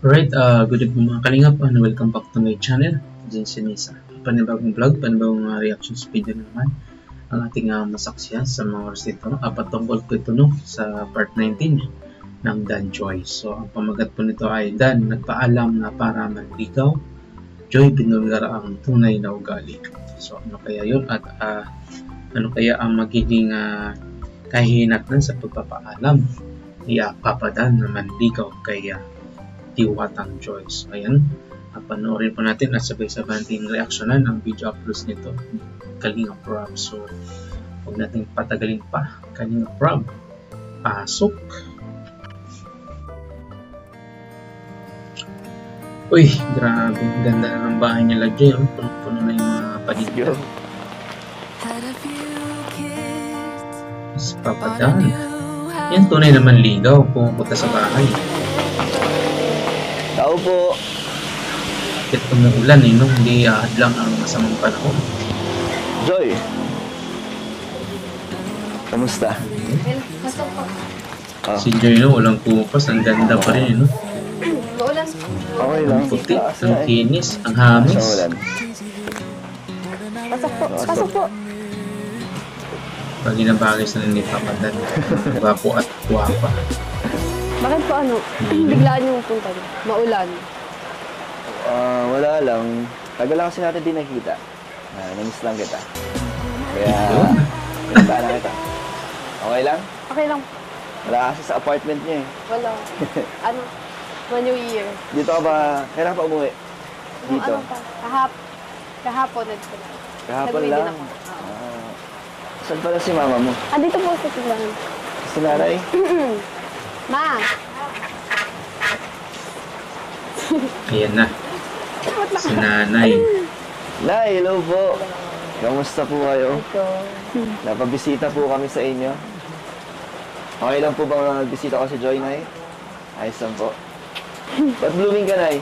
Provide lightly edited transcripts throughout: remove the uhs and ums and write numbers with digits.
Alright, good evening mga kalingap and welcome back to my channel, Jin Sinisa. Panibagong vlog, panibagong reactions video naman ang ating masaksiyan sa mga oras dito. Patungkol po ito sa part 19 ng Dan Joy. So, ang pamagat po nito ay Dan nagpaalam na para manligaw, Joy binulgar ang tunay na ugali. So, ano kaya yun at ano kaya ang magiging kahinatnan sa pagpapaalam ni Papa Dan na manligaw kay Diwatang Joy. So, ayan, panoorin po natin at sabay-sabay natin reaksyonan ang video uploads nito ni Kalingap Rob. So, huwag natin patagalin pa. Kalingap Rob, pasok! Uy, grabe, ganda na ng bahay nila Joy. Puno-puno na yung mga paligid. Mas Papa Dan. Yan tunay naman ligaw, pumupunta sa bahay. Tao po. Bakit umuulan nung hindi hadlang ang masamang panahon? Joy. Kamusta? Si Joy walang kupas, ang ganda pa rin Maulan. Okay lang. Ang puti, ang kinis, ang hamis. Maulan. Pasok po. Pasok po. Bagay na bagay sa ni Papa Dan. Gwapo at guwapa. Bakit po biglaan yung punta niyo? Maulan. Wala lang. Tagal lang kasi natin di nakita. Namiss lang kita. Kaya, pinuntaan na kita. Okay lang? Okay lang. Wala kasi sa apartment niya eh. Wala. New Year. Dito ka ba? Kailan pa umuwi? Dito? Ano pa? Kahapon. Kahapon Nag-uwi din lang. ako. Saan pala si mama mo? Dito po sa tilang. Si nanay? Ma! Ayan na. Si nanay. Nay, hello po. Kamusta po kayo? Ito. Napabisita po kami sa inyo. Okay lang po bang nagbisita ko si Joy, Nay? Ayos lang po. Ba't blooming ka, Nay?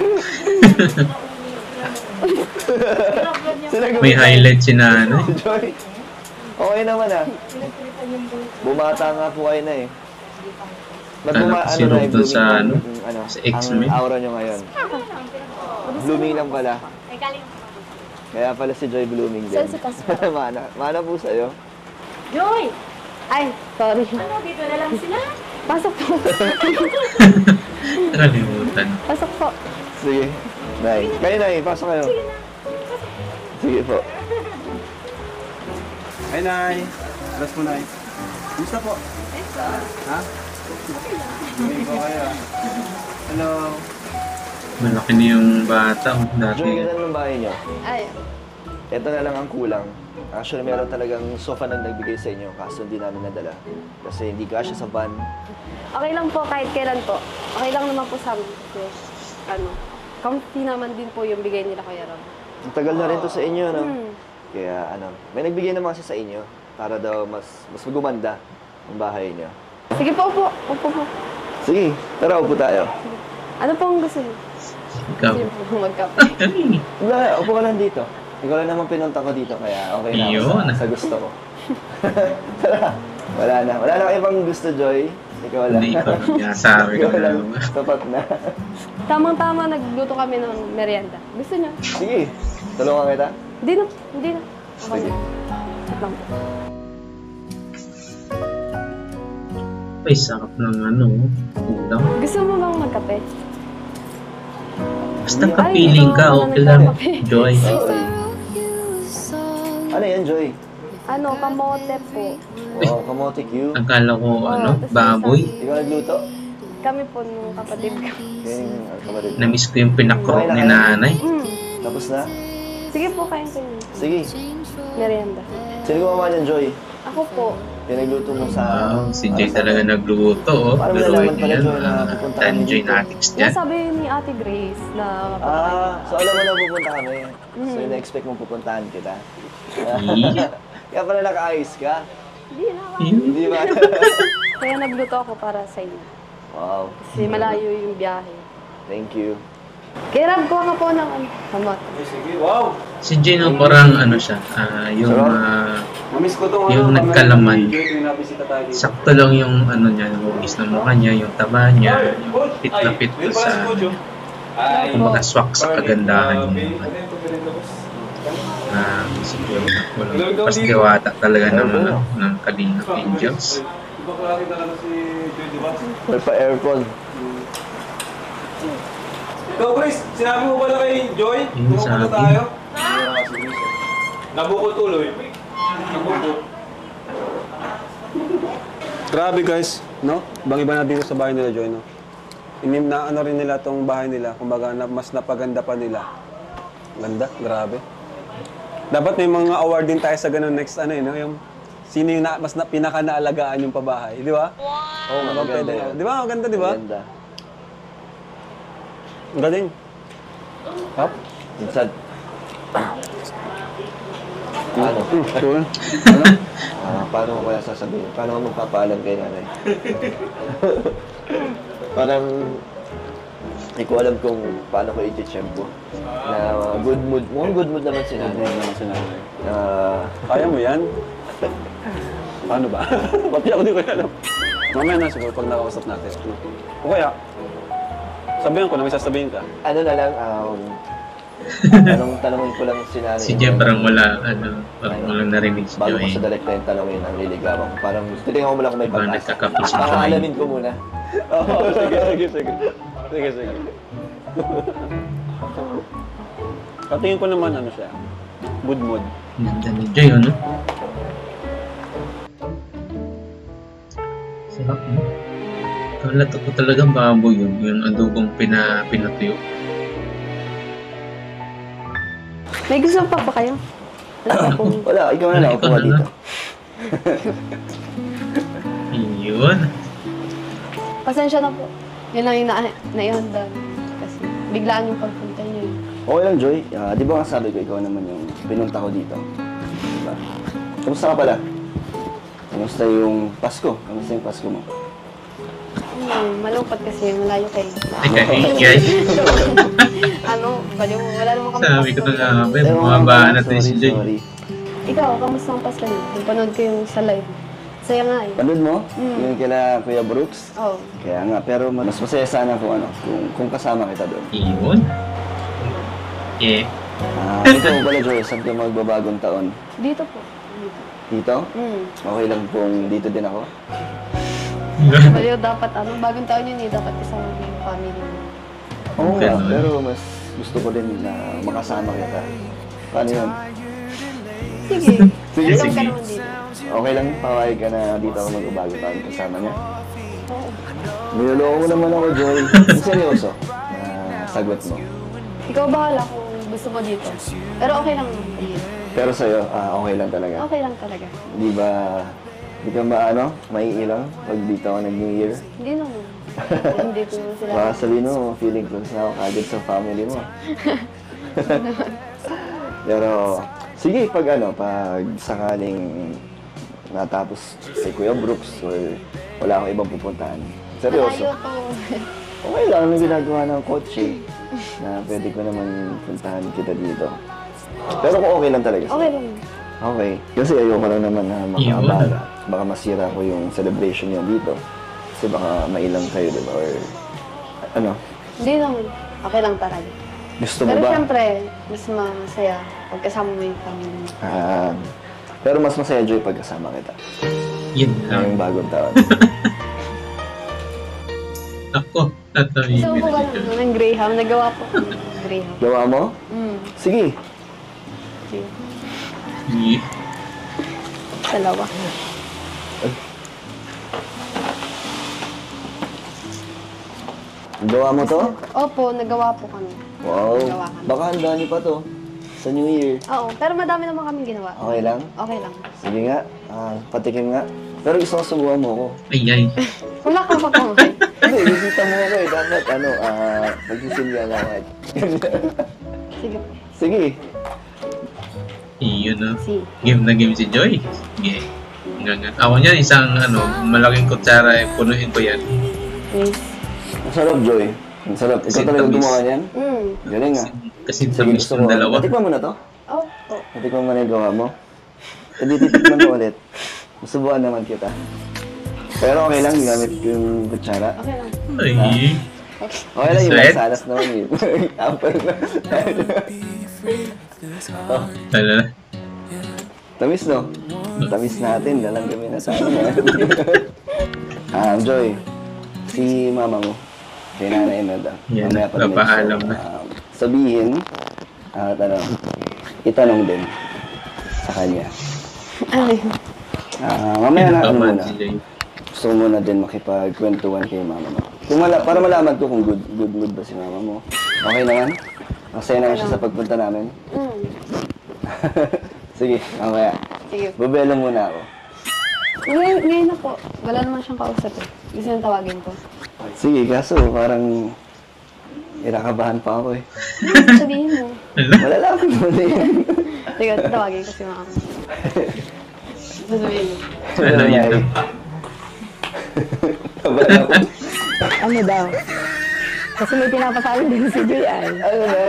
May highlight si nanay. Joy, okay naman Bumata nga po kayo na Ba't Si Rob dun sa sa X-Men. Ang aura nyo ngayon. Blooming lang pala. Kaya pala si Joy blooming din. Saan si Pascal? Mana po sa'yo. Joy! Ay, sorry. Dito na lang sila. Pasok po. Nakalimutan. Pasok po. Sige. Nay. Kayo, Nay. Pasok kayo. Sige po. Hi, Nay. Alas po, Nay. Gusto po? Ha? Hindi po kayo. Hello. Malaki na yung bata. Dati. Joy, ganda ng bahay nyo. Ay, Ito na lang ang kulang. Actually, meron talagang sofa na nagbigay sa inyo kaso hindi namin nadala. Kasi hindi kasya sa van. okay lang po kahit kailan po. Okay lang naman po sa amin. Kasi, comfy naman din po yung bigay nila Kuya Rob. Ang tagal na rin to sa inyo, no? Kaya may nagbigay naman kasi sa inyo para daw mas gumanda ang bahay niyo. Sige po, upo. Upo po. Sige, tara, upo tayo. Ano pong gusto niyo? Ikaw. Sige po, magkape. Wala, upo ka lang dito. Ikaw lang naman pinunta ko dito, kaya okay na ako Yun. sa gusto ko. Tara, wala na kayo ibang gusto, Joy. Ikaw lang. Hindi ko. Sabi ko Ikaw lang, na. sapat na. Tamang-tama, nagluto kami ng merienda. Gusto niyo? Sige, tulungan kita. Hindi na. Okay Sige. na. Wait lang po. Ay, sarap ng ulam. Gusto mo bang magkape? Basta kapiling ka, okay lang. Joy. Ano yan, Joy? Kamote po. Wow, kamote Q. Akala ko, tas baboy. Ikaw nagluto? Kami po nung kapatid ko. Kaya yung kapatid. Namiss ko yung pinakrok ni nanay. Tapos na? Sige po, kain kayo. Sige. Merienda. Sino gumawa niyan, Joy? Ako po. Pinagluto mo sa... Wow, si Joy talaga nagluto. Paano mo Biruin nalaman niya pala, yan. Joy, na pupunta Dan kami Joy dito? Natics dyan. Nasabi ni Ate Grace na So alam mo na pupunta kami. So na-expect mong pupuntahan kita. Yeah. Kaya pala naka-ayos ka. Hindi na. Hindi ba? Kaya nagluto ako para sa inyo. Wow. Kasi malayo yung biyahe. Thank you. Kaya Rob, kuha ka po ng kamote. Sige, wow. Si Gino parang siya, yung Namiss ko itong yung nagkalaman. Joy, yung nabisita tayo dito. Sakto lang yung niya, yung hugis ng mukha niya, yung taba niya, yung fit na fit ko sa Ay, Nakaswak sa kagandahan niya naman. Siguro na walang pastiwata talaga ng, ng Kalingap Angels. Iba klase talaga si Joy, di ba? May pa-aircon. Ikaw, Chris, sinabi mo pala kay Joy? Yung Pumunta sabi. tayo? Nabuko tuloy. Nabuko. Grabe guys, no? Bang-iba na dito sa bahay nila, Joy, no? Na ano rin nila tong bahay nila, kumbaga mas napaganda pa nila. Ganda, grabe. Dapat may mga award din tayo sa ganun next ano no, yung sino yung mas pinaka naalagaan yung pabahay, di ba? Oo, oh, maganda Pwede. yun. Di ba? Maganda, di ba? Maganda. Ang galing. Hop. Minsan, ano? Cool. Paano ko kaya sasabihin? Paano ko magpapaalam kay nanay? Parang, hindi ko alam kung paano ko i-tiyempo. Na good mood. Mukhang good mood naman si nanay. Kaya mo yan? Paano ba? Pati ako di ko alam. Mamaya na siguro pag nakausap natin. No? O kaya, sabihan ko na may sasabihin ka. Ano na lang, tanongin ko lang si nanay. Si Jeff parang wala, parang walang narinig si Bago ko Joy. sa direct line tanongin ang liligawan ko. Parang titingnan ko muna kung may Parang pag-asa. nagkakape si Joy. Alamin ko muna. Oo, sige. Sige. Katingin ko naman ano siya. Good mood. Ganda ni Joy, ano? Sarap, no? Kalat ako talagang baboy yun, yung adobong pinatuyo. May gusto pa ba kayo? Wala po. Wala, ikaw na lang. Ikaw Upo ka na dito. lang. Yun. Pasensya na po. Yun lang yung naihanda. Kasi biglaan yung pagpunta niyo. Okay lang, Joy. Di ba nga sabi ko, ikaw naman yung pinunta ko dito. Diba? Kamusta ka pala? Kamusta yung Pasko? Kamusta yung Pasko mo? Malungkot kasi malayo kayo. Ay, kaingay. Baliw, wala naman kami. Sabi ko na nga, may Ewan ko, bumabaan natin si Joy. sorry. Ikaw, kamusta ang Pasko niyo? Napanood ko yung sa live. Saya nga eh. Panood mo? Yung kila Kuya Brooks? Oo. Kaya nga, pero mas masaya sana kung kasama kita doon. Yun. Eh, Ikaw pala, Joy, saan ka magbabagong taon? Dito po. Dito. Dito? Hmm. Okay lang kung dito din ako? Baliw, dapat bagong taon yun eh. Dapat isama mo yung family mo. Oo nga, Ganun. pero mas gusto ko din na makasama kita. Paano yun? Sige. Sige, Isang sige. ka naman dito. Okay lang, pawayag ka na dito ako magbabagong taon kasama niya. Oo. Niloloko mo naman ako, Joy. Ang seryoso na sagot mo. Ikaw bahala kung gusto mo dito. Pero okay lang naman dito. Pero sa'yo, okay lang talaga. Okay lang talaga. Di ba, di ka maiilang pag dito ako nag-New Year? Hindi naman. Hindi ko sila. Baka sabihin mo, feeling close na ako kagad sa family mo. Pero, sige, pag sakaling natapos kay Kuya Brooks or wala akong ibang pupuntahan. Seryoso. Malayo to. Okay lang, ano ginagawa ng coach na pwede ko naman puntahan kita dito. Pero kung okay lang talaga. Okay lang. Okay. Kasi ayoko lang naman na makaabala. Baka masira ko yung celebration niyo dito. Kasi baka mailang kayo, di ba? Or ano? Hindi naman. Okay lang talaga. Gusto mo Pero ba? syempre, mas masaya pag kasama mo yung family mo. Pero mas masaya, Joy, pag kasama kita. yun lang. Ngayong bagong taon. Ako, tatawiin Gusto ko ba si Joy. ng Greyhound? Nagawa po ko ng Greyhound. Gawa mo? Sige. Sige. Yeah. Dalawa. Gawa mo to? Opo, nagawa po kami. Wow. Gawa kami. Baka ang dami pa to. Sa New Year. Oo, pero madami naman kami ginawa. Okay lang? Okay lang. Sige nga. Patikim nga. Pero gusto ko subukan mo ako. Ay. Wala ka pa kumain. Hindi, bisita mo ako eh. Dapat, magsisilya na ako. Sige. Sige. Yun na. Si. Game na game si Joy. Sige. Ganyan. Ako niyan, isang malaking kutsara, punuin ko yan. Yes. Ang sarap, Joy. Ang sarap. Ikaw talaga Sintamis. gumawa niyan? Galing ah. Kasi Sige, tamis gusto ng mo. dalawa. Natikman mo na to? Opo. Natikman mo na yung gawa mo? Hindi titikman mo ulit. Subukan naman kita. Pero okay lang, gamit yung kutsara. Okay lang. Ay. Okay lang yung Sweet? mansanas naman yun. Apple na. Oh, Ano? tamis no? Tamis natin, dalang kami na sa ano. Joy, si mama mo, si Nanay Imelda. Yan, mamaya pa rin napaalam gusto, na. sabihin, at itanong din sa kanya. Ay, Mamaya na ano Kinakabahan muna. si Jay. Gusto ko muna din makipagkwentuhan kay mama mo. Para malaman ko kung good mood ba si mama mo. Okay naman? Masaya naman siya sa pagpunta namin. Sige, mamaya. sige. Bubelo muna ako. Ngayon na po. Wala naman siyang kausap eh. Gusto nang tawagin ko. Sige, kaso parang irakabahan pa ako eh. Sabihin mo. Wala lang ako muna yun. Sige, tawagin ko si mama. Sasabihin mo. Ano yun? Wala ako. Ano daw? Kasi may pinapasabi din si Joy ay. Ano na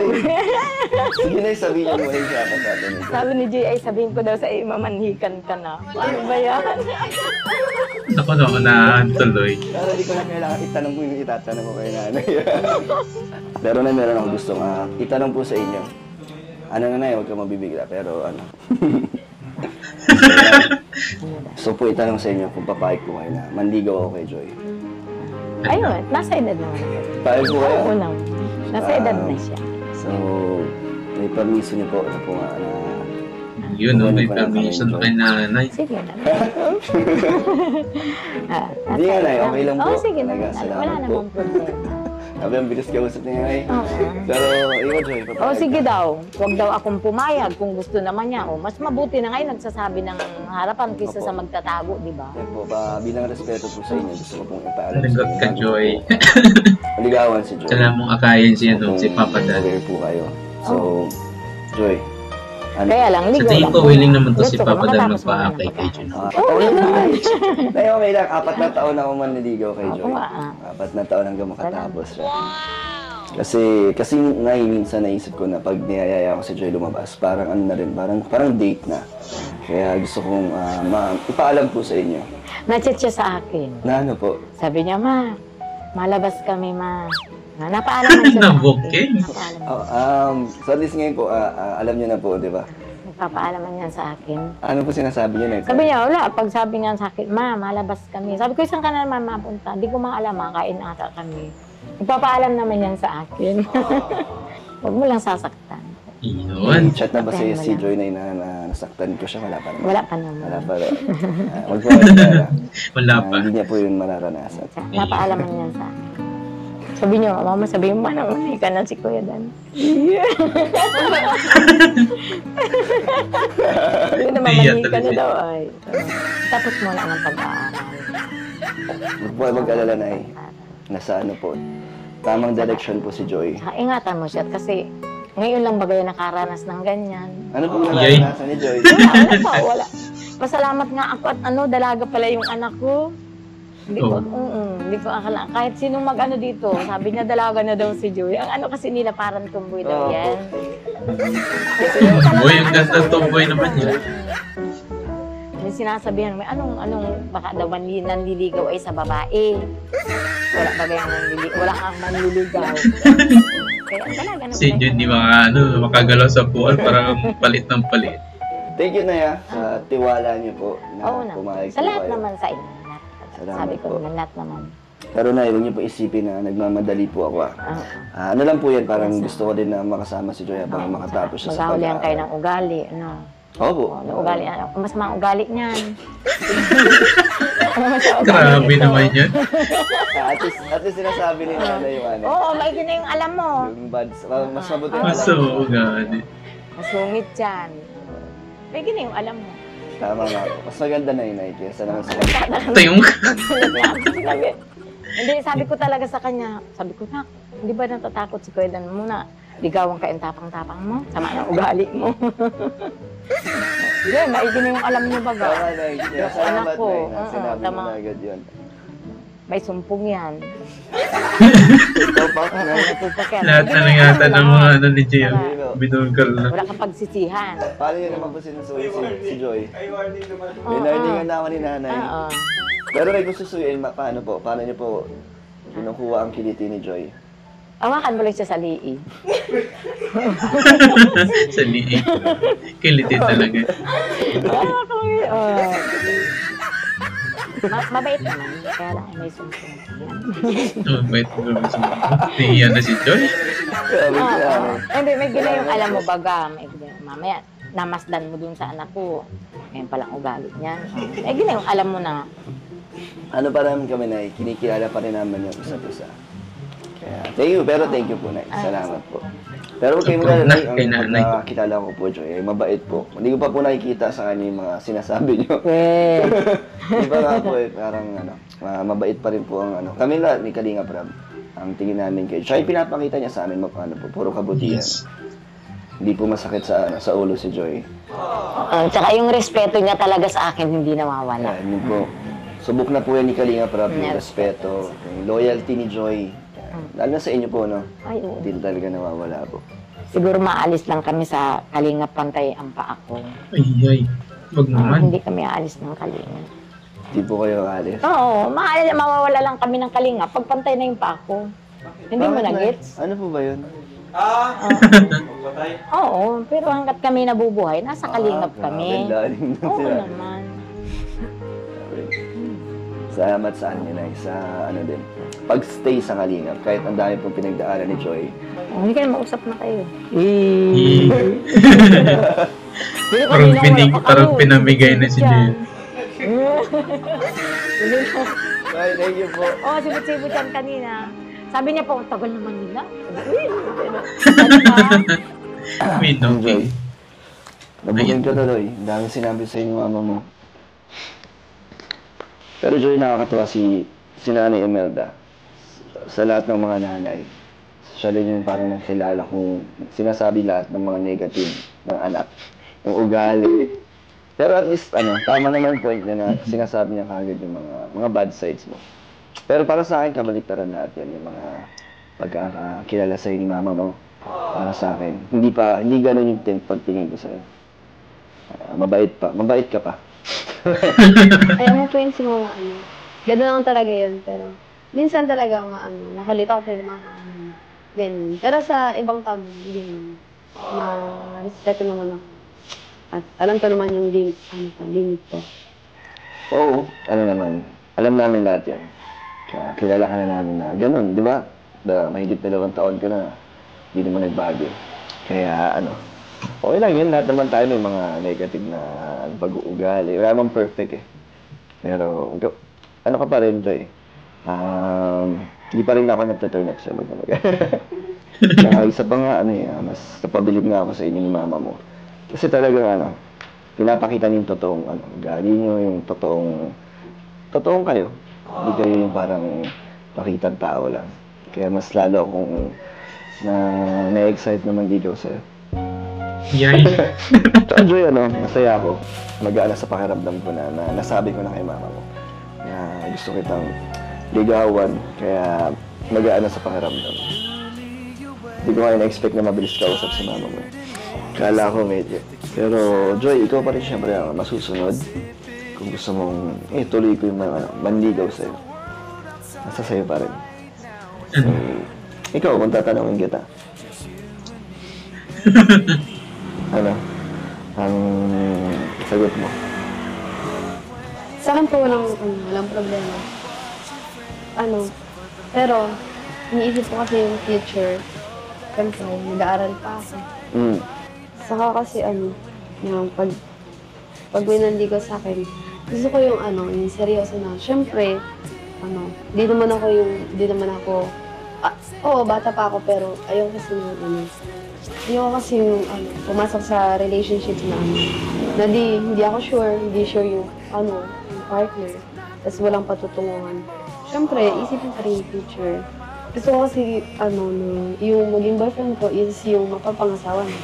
sige na, sabihin niyo mo yung sabi niyo. Sabi ni Joy ay sabihin ko daw sa iyo, mamanhikan ka na. Ano ba yan? Ako na tuloy. Pero hindi ko na kailangan itanong ko yung itatanong ko kay nanay. Pero na meron akong gusto itanong po sa inyo. Ano na huwag ka mabibigla, pero ano. So po itanong sa inyo kung papayag ko kayo na manligaw ako kay Joy. Ayun, nasa edad naman. Payag po kayo? Oo naman. Nasa edad na siya. So, may permiso niyo po na po nga na Yun, no? May permission kay nanay. Sige na. Hindi nga na, okay lang po. Oo, sige na. Talaga, salamat Wala po. namang problema. Sabi ang bilis kausap niya ngayon. Pero, ikaw Joy, papayag O sige ka. daw, huwag daw akong pumayag kung gusto naman niya. O, mas mabuti na ngayon nagsasabi ng harapan kaysa Opo. sa magtatago, di ba? Yan po, bilang respeto po sa inyo, gusto ko pong ipaalam sa Nagot inyo. ka, Joy. Maligawan si Joy. Kailangan mong akayin siya, no? Si Papa Dad. Aware po kayo. So, Joy, ano? Kaya lang, Sa ligaw tingin lang. ko, willing naman to si Gusto ko Papa Dad makatapos muna magpa-akay ng kay Jun. Oo naman. Dahil okay lang, 4 na taon ako manliligaw kay Joy. Oo nga, 4 na taon hanggang makatapos siya. Kasi minsan naisip ko na pag niyayaya ko si Joy lumabas, parang ano na rin, parang date na. Kaya gusto kong ipaalam po sa inyo. Na-chat siya sa akin. Na ano po? Sabi niya, ma, malabas kami, ma. Napaalam man siya sa Na-booking? akin. Napaalam. So at least ngayon po, alam niyo na po, di ba? Nagpapaalaman niya sa akin. Ano po sinasabi niyo na ito? Sabi niya, wala. Pag sabi niya sa akin, ma, malabas kami. Sabi ko, isang ka na naman mapunta. Hindi ko maalam, kain ata kami. Nagpapaalam naman yan sa akin. Huwag mo lang sasaktan. Yun. Chat na ba si Joy na nasaktan ko siya? Wala pa naman. Wala pa naman. Wala pa rin. Huwag po kayo Wala pa. hindi niya po yun mararanasan. Napaalaman niya sa akin. Sabi niyo, mama, sabi mo, manang uli ka na si Kuya Dan. Hindi naman Iyak mali ka na talaga. daw ay. Tapos muna ang pag-aaral. Huwag po kayo mag-alala na nasa ano po. Tamang direction po si Joy. Ingatan mo siya kasi ngayon lang bagay nakaranas ng ganyan. Ano pong Yay. nararanasan ni Joy? Wala pa, wala. Pasalamat nga ako at dalaga pala yung anak ko. Hindi ko, hindi ko akala. Kahit sinong mag-ano dito, sabi niya dalaga na daw si Joy. Ang ano kasi nila parang tumboy daw Oo. yan. Boy, ang ganda tomboy naman yun. May sinasabihan, may anong, baka daw nanliligaw ay sa babae. Wala ba kayang nanliligaw? Wala kang manliligaw. Kaya talaga na Si Jun, di makagalaw sa puwal, parang palit ng palit. Thank you, Naya, sa tiwala niyo po na Oo na. pumayag Sa po lahat kayo. naman sa inyo. Salamat Sabi ko, po. na lahat naman. Pero Nay, huwag niyo po isipin na nagmamadali po ako. Oo. Ano lang po yan, parang gusto ko din na makasama si Joy habang makatapos siya sa Maghahulihan kayo pag-aaral. ng ugali. Ano? Opo. Ugali, mas mga ugali niyan. Grabe naman yun. At least sinasabi ni Nanay yung ano. Oo, maigi na yung alam mo. Yung bads, mas mabuti yung Mas alam. ugali. Masungit yan. Maigi na yung alam mo. Tama nga po. Mas maganda na yun, Nay, kaysa naman sa Ito yung... Hindi, sabi ko talaga sa kanya, sabi ko, nak, hindi ba natatakot si Kuya Dan muna? Ligawan ka yung tapang-tapang mo, sama ng ugali mo. Hindi, maigi na yung alam niyo baga. Tama, Nay. Yung Salamat, anak ko, Nay, na sinabi mo tama. na agad yun. May sumpong yan. Ikaw pa, Nay. Napupakyan. Lahat na lang yata ng mga ano ni Jay, binungkal na. Wala kang pagsisihan. Paano yun naman po sinusuyo si Joy? May learning nga naman ni Nanay. Oo. Pero kung susuyuin, paano po? Paano niyo po Kinukuha ang kiliti ni Joy. Awakan mo lang siya sa liig. Sa liig. Kilitin talaga. Mabait naman. Kaya lang may sumusong. Oh, wait. Nahiya na si Joy. Grabe siya. Hindi, may gina yung alam mo baga. May gina, mamaya, namasdan mo dun sa anak ko. Ngayon palang ugali niyan. May gina yung alam mo na. Ano pa naman kami, Nay? Kinikilala pa rin naman yung isa't isa. Kaya, thank you po, Nay. Salamat po. Pero huwag kayong mga Nay, ang nakakilala ko po, Joy, ay mabait po. Hindi ko pa po nakikita sa kanya yung mga sinasabi niyo. Di ba nga po, parang mabait pa rin po ang Kami lahat ni Kalinga Prab, ang tingin namin kayo. Siya yung pinapakita niya sa amin, puro kabutihan. Yes. Hindi po masakit sa ulo si Joy. Tsaka yung respeto niya talaga sa akin, hindi nawawala. Hindi po. Subok na po yan ni Kalinga Prab, yung respeto, yung loyalty ni Joy. Lalo na sa inyo po, no? Ay, oo. Hindi talaga nawawala po. Siguro maalis lang kami sa Kalingap Pantay ang pa ako. Ay. Wag naman. Hindi kami aalis ng Kalingap. Hindi po kayo alis. Oo, mawawala lang kami ng Kalingap pag pantay na yung pa ako. Hindi mo Bakit, Nay? na-gets? Ano po ba yun? Oo, pero hanggat kami nabubuhay, nasa Kalingap kami. Lalim na Oo sila. naman. Salamat sa ano Nay, sa din. Pag-stay sa Kalingap, kahit ang dami pong pinagdaanan ni Joy. Hindi kayo mausap na kayo. Parang pinamigay na si Joy. Ay, thank you po. Oo, sibot-sibot yan kanina. Sabi niya po, ang tagal naman nila. May Joy, knocking. nabukin ka tuloy. Ang daming sinabi sa inyo mama mo. Pero Joy, nakakatuwa si Nanay Imelda. Sa lahat ng mga nanay. Siya rin yung parang nakilala kong sinasabi lahat ng mga negative ng anak. Yung ugali. Pero at least, tama naman point na sinasabi niya kagad yung mga bad sides mo. Pero para sa akin, kabaliktaran natin yung mga pagkakakilala sa'yo ni mama mo. Para sa akin. Hindi ganun yung pagtingin ko sa'yo. Mabait ka pa. Ayaw mo po yun si mga gano'n lang talaga yun, pero minsan talaga nakalito ako sa mga ganyan. Pero sa ibang tao, hindi naman. Ma-respeto naman ako. At alam ko naman yung limit ko. Oo, alam namin lahat yan. Kaya kilala ka na namin na ganun, di ba? Mahigit 2 taon ka na, hindi naman nagbago. Kaya okay lang yun, lahat naman tayo may mga negative na pag-uugali. Wala namang perfect eh. Pero, ka pa rin, Joy? Hindi pa rin ako nagtaturn up sa mag-mag. Kaya isa pa nga, mas napabilib nga ako sa inyo ni mama mo. Kasi talagang pinapakita niyo yung totoong ugali niyo, yung totoong kayo. Hindi kayo yung parang pakitang tao lang. Kaya mas lalo akong na-excite naman dito sa'yo. Yay. Tsaka Joy, masaya ako. Mag-aala sa pakiramdam ko na nasabi ko na kay mama mo. Na gusto kitang ligawan, kaya mag-aala sa pakiramdam. Hindi ko nga na-expect na mabilis kausap si mama mo. Kala ko medyo. Pero Joy, ikaw pa rin siyempre masusunod. Kung gusto mong tuloy ko yung manligaw sa'yo. Nasa sa'yo pa rin. So, ikaw, kung tatanungin kita. Ang sagot mo? Sa akin po walang problema. Pero, iniisip ko kasi yung future. Siyempre, nag-aaral pa ako. Saka kasi yung pag may nanligaw sa akin, gusto ko yung seryoso na. Siyempre, hindi naman ako, oo, bata pa ako, pero ayoko kasi yung pumasok sa relationship na hindi ako sure, hindi sure yung partner, tapos walang patutunguhan. Siyempre, isipin pa rin yung future. Gusto ko kasi, yung maging boyfriend ko is yung mapapangasawa na.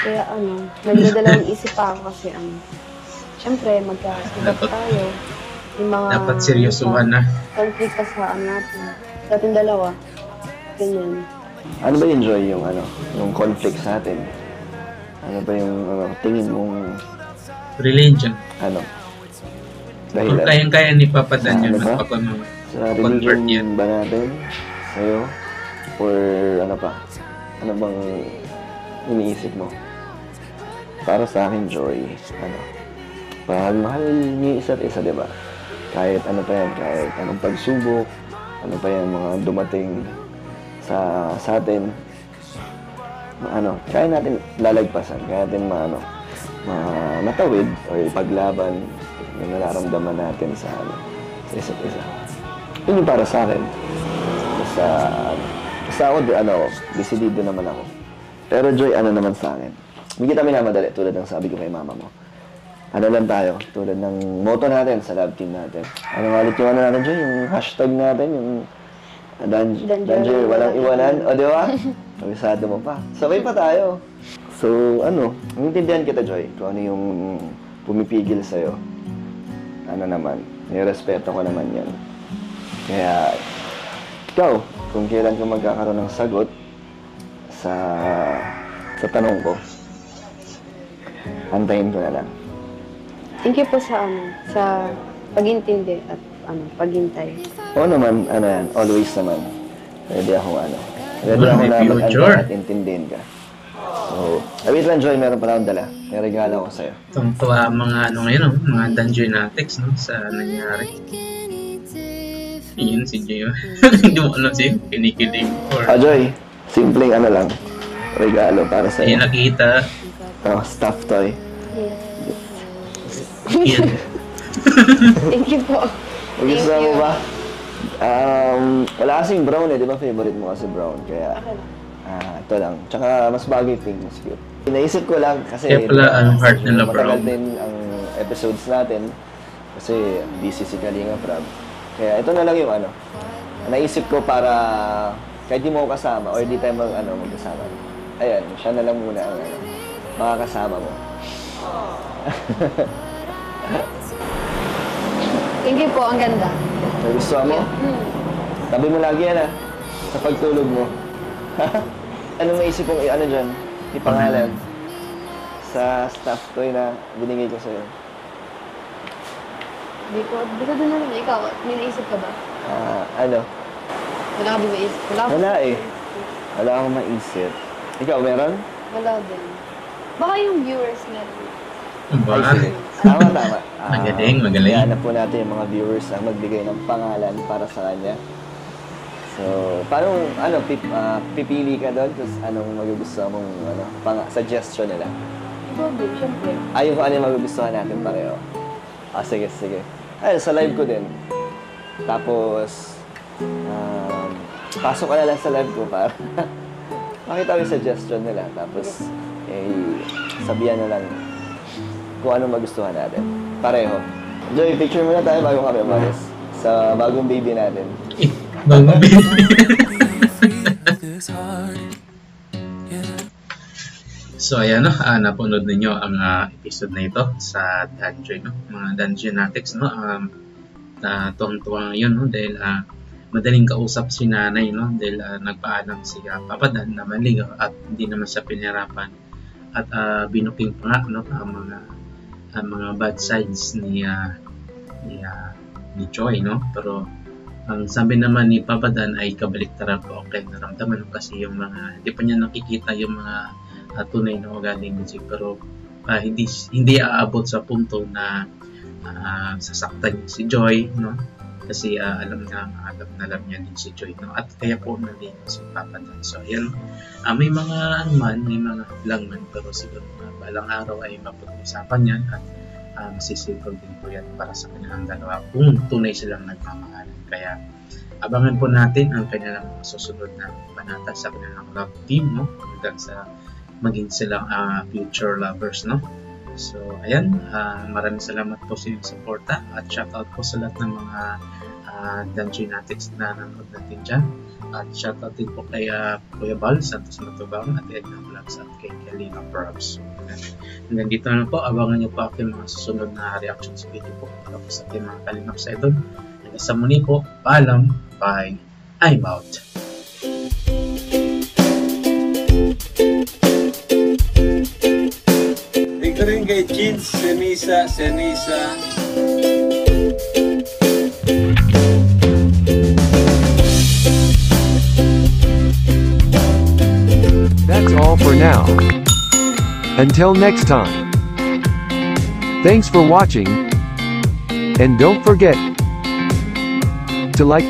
Kaya nagdadalawang isip pa ako kasi siyempre, magkakasibag tayo. Yung mga Dapat seryosohan na. conflict pa sa natin. Sa ating dalawa. Ganyan. Ano ba yung Joy, yung conflict sa atin? Ano ba yung tingin mong Religion. Kung Dahilan. kayang-kaya ni Papa Dan Sa yun, ano ba? magpapamang Sa convert religion yan. ba natin? Sa'yo? Or ano pa? Ano bang iniisip mo? Para sa akin, Joy, ano? Pag mahal niyo isa't isa, di ba? Kahit ano pa yan, kahit anong pagsubok, ano pa yan, mga dumating sa atin, ano, kaya natin lalagpasan, kaya natin matawid o ipaglaban yung nararamdaman natin sa isa't isa. Yun yung para sa akin. Basta ako, decidido naman ako. Pero Joy, ano naman sa akin? Hindi kita minamadali, tulad ng sabi ko kay mama mo. Ano lang tayo, tulad ng motto natin sa love team natin. Ano nga ulit yung ano natin, Joy? Yung hashtag natin, yung Danger, walang iwanan. O, di ba? Kabisado mo pa. Sabay pa tayo. So, naiintindihan kita, Joy, kung ano yung pumipigil sa'yo. Ano naman, nirespeto ko naman yan. Kaya, ikaw, kung kailan ka magkakaroon ng sagot sa tanong ko, antayin ko na lang. Thank you po sa pag-intindi at paghintay. Oo naman, yan, always naman. Ready akong Ready Well, ako may na future. mag-antay at intindihin ka. So, wait lang, Joy, meron pa akong dala. May regalo ko sa'yo. Tungtuwa mga ngayon, mga Dungeonatics, no, sa nangyari. Iyon si Jay. Hindi mo alam siya, kinikilig. Joy, simpleng lang, regalo para sa'yo. Ayun nakita. Stuffed toy. Yan. Thank you po. Gusto mo ba? Wala kasing brown di ba? Favorite mo kasi brown. Kaya, ito lang. Tsaka mas bagay pink, mas cute. Inaisip ko lang kasi Kaya pala, heart nila matagal brown. din ang episodes natin kasi busy si Kalinga Prab. Kaya ito na lang yung naisip ko para kahit di mo ako kasama or di tayo magkasama. Ayan, siya na lang muna ang makakasama mo. Thank you po, ang ganda. Nagustuhan mo? Tabi mo lagi yan sa pagtulog mo. Anong maisip mong dyan? Ipangalan sa stuffed toy na binigay ko sa'yo. Hindi ko doon na rin. Ikaw, may naisip ka ba? Wala ka ba maisip? Wala eh. Wala akong maisip. Ikaw, meron? Wala din. Baka yung viewers natin. Ba? Sige. Tama. Magaling. Ihanap po natin yung mga viewers na magbigay ng pangalan para sa kanya. So, paano, pipili ka doon? Tapos anong magugustuhan mong, suggestion nila? Ikaw din, syempre. Ayun kung ano yung magugustuhan natin pareho. Sige. Sa live ko din. Tapos, pasok ka na lang sa live ko para makita mo yung suggestion nila. Tapos, sabihan na lang kung anong magustuhan natin. Pareho. Joy, picture muna tayo bago kami umalis. Sa bagong baby natin. Bagong baby. So ayan napanood ninyo ang episode na ito sa Dungeon, mga Dungeonatics, tuwang-tuwa ngayon, dahil madaling kausap si nanay, dahil nagpaalam si Papa Dan na maligaw at hindi naman siya pinirapan at binuking pa nga ang mga bad sides ni Joy, pero ang sabi naman ni Papa Dan ay kabaliktaran po ang kanyang naramdaman kasi yung mga hindi pa niya nakikita yung mga tunay na ugali ni Joy, pero hindi aabot sa punto na sasaktan niya si Joy, kasi alam na alam niya din si Joy, at kaya po nalino si Papa Dan. So ayan, may mga may mga lang man, pero siguro balang araw ay mapag-usapan yan at masisiguro din po yan para sa kanilang dalawa kung tunay silang nagmamahalan. Kaya abangan po natin ang kanilang susunod na panata sa kanilang love team, hanggang sa maging silang future lovers, So ayan, maraming salamat po sa inyong suporta at shoutout po sa lahat ng mga Dungeonatics na nanonood natin dyan. At shoutout din po kay Kuya Bal Santos Matubang at Edna Vlogs at kay Kalinga Probs. So, hanggang dito na po, abangan niyo po aking mga susunod na reactions video po. Tapos sa ating mga Kalingap sa idol. Hanggang sa muli po, paalam, bye, I'm out. Thank you rin kay Jeans, Senisa. all for now. Until next time. Thanks for watching. And don't forget to like,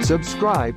subscribe,